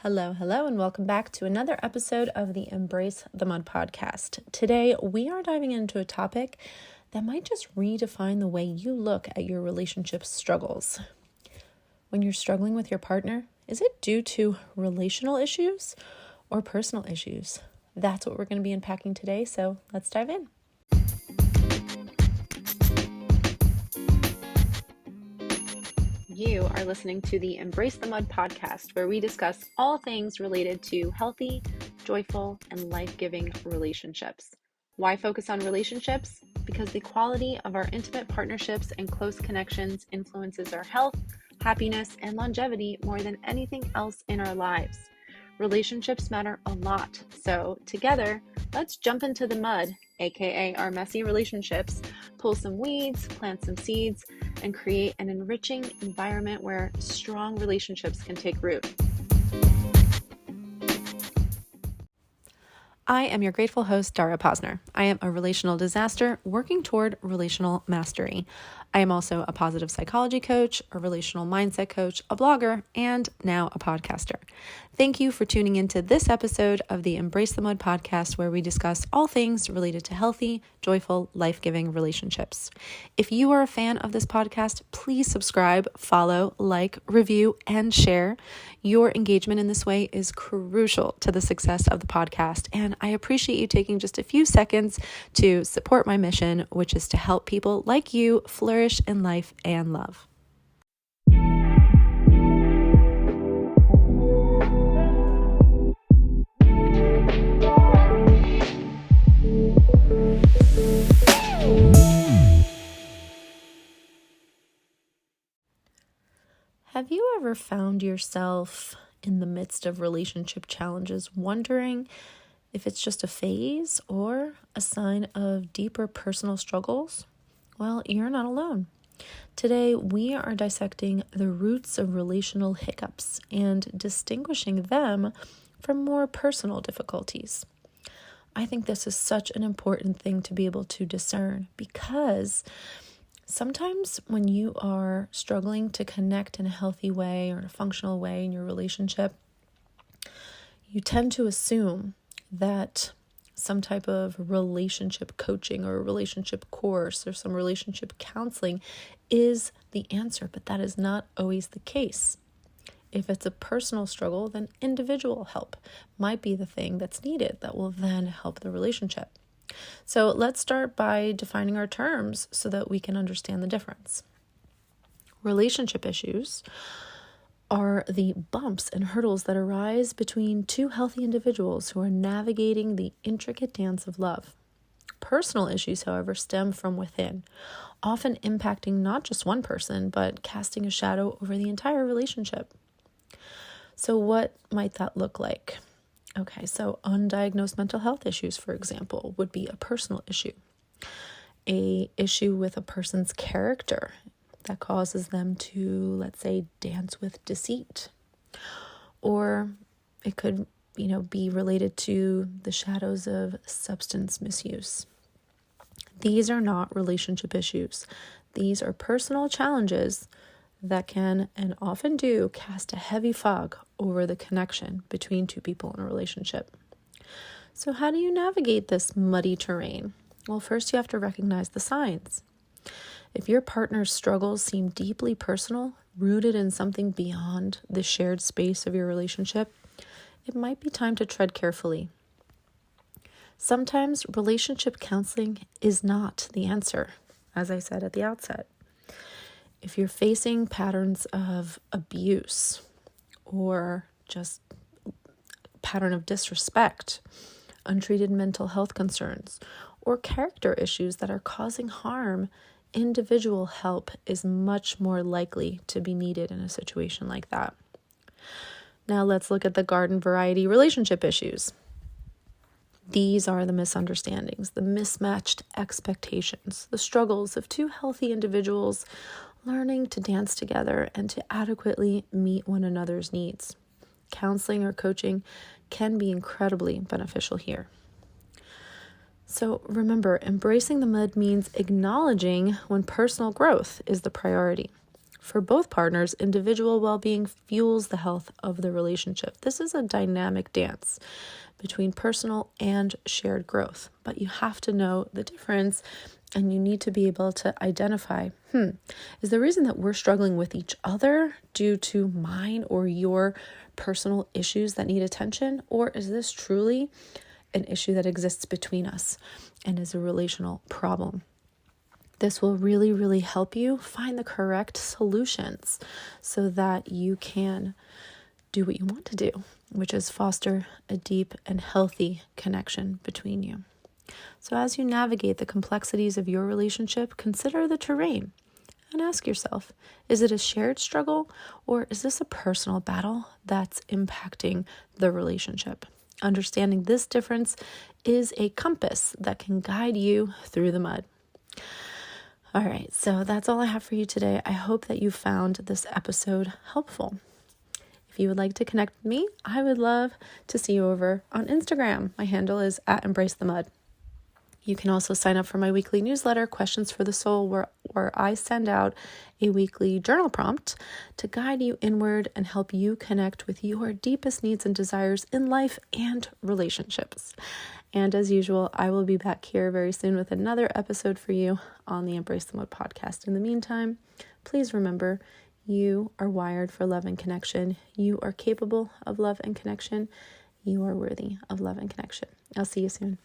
Hello, and welcome back to another episode of the Embrace the Mud podcast. Today, we are diving into a topic that might just redefine the way you look at your relationship struggles. When you're struggling with your partner, is it due to relational issues or personal issues? That's what we're going to be unpacking today, so let's dive in. You are listening to the Embrace the Mud podcast, where we discuss all things related to healthy, joyful, and life-giving relationships. Why focus on relationships? Because the quality of our intimate partnerships and close connections influences our health, happiness, and longevity more than anything else in our lives. Relationships matter a lot, so together, let's jump into the mud, aka our messy relationships, pull some weeds, plant some seeds, and create an enriching environment where strong relationships can take root. I am your grateful host, Dara Posner. I am a relational disaster working toward relational mastery. I am also a positive psychology coach, a relational mindset coach, a blogger, and now a podcaster. Thank you for tuning into this episode of the Embrace the Mud podcast, where we discuss all things related to healthy, joyful, life-giving relationships. If you are a fan of this podcast, please subscribe, follow, like, review, and share. Your engagement in this way is crucial to the success of the podcast, and I appreciate you taking just a few seconds to support my mission, which is to help people like you flourish in life and love. Have you ever found yourself in the midst of relationship challenges wondering if it's just a phase or a sign of deeper personal struggles? Well, you're not alone. Today, we are dissecting the roots of relational hiccups and distinguishing them from more personal difficulties. I think this is such an important thing to be able to discern, because sometimes when you are struggling to connect in a healthy way or in a functional way in your relationship, you tend to assume that some type of relationship coaching or a relationship course or some relationship counseling is the answer, but that is not always the case. If it's a personal struggle, then individual help might be the thing that's needed that will then help the relationship. So let's start by defining our terms so that we can understand the difference. Relationship issues are the bumps and hurdles that arise between two healthy individuals who are navigating the intricate dance of love. Personal issues, however, stem from within, often impacting not just one person, but casting a shadow over the entire relationship. So what might that look like? Okay, so undiagnosed mental health issues, for example, would be a personal issue. An issue with a person's character that causes them to, let's say, dance with deceit. Or it could, be related to the shadows of substance misuse. These are not relationship issues. These are personal challenges that can and often do cast a heavy fog over the connection between two people in a relationship. So how do you navigate this muddy terrain? Well, first you have to recognize the signs. If your partner's struggles seem deeply personal, rooted in something beyond the shared space of your relationship, it might be time to tread carefully. Sometimes relationship counseling is not the answer, as I said at the outset. If you're facing patterns of abuse or just pattern of disrespect, untreated mental health concerns, or character issues that are causing harm, individual help is much more likely to be needed in a situation like that. Now let's look at the garden variety relationship issues. These are the misunderstandings, the mismatched expectations, the struggles of two healthy individuals learning to dance together and to adequately meet one another's needs. Counseling or coaching can be incredibly beneficial here. So remember, embracing the mud means acknowledging when personal growth is the priority. For both partners, individual well-being fuels the health of the relationship. This is a dynamic dance between personal and shared growth, but you have to know the difference, and you need to be able to identify, is the reason that we're struggling with each other due to mine or your personal issues that need attention, or is this truly an issue that exists between us and is a relational problem? This will really, really help you find the correct solutions so that you can do what you want to do, which is foster a deep and healthy connection between you. So as you navigate the complexities of your relationship, consider the terrain and ask yourself, is it a shared struggle or is this a personal battle that's impacting the relationship? Understanding this difference is a compass that can guide you through the mud. All right, so that's all I have for you today. I hope that you found this episode helpful. If you would like to connect with me, I would love to see you over on Instagram. My handle is @EmbraceTheMud. You can also sign up for my weekly newsletter, Questions for the Soul, where I send out a weekly journal prompt to guide you inward and help you connect with your deepest needs and desires in life and relationships. And as usual, I will be back here very soon with another episode for you on the Embrace the Mode podcast. In the meantime, please remember, you are wired for love and connection. You are capable of love and connection. You are worthy of love and connection. I'll see you soon.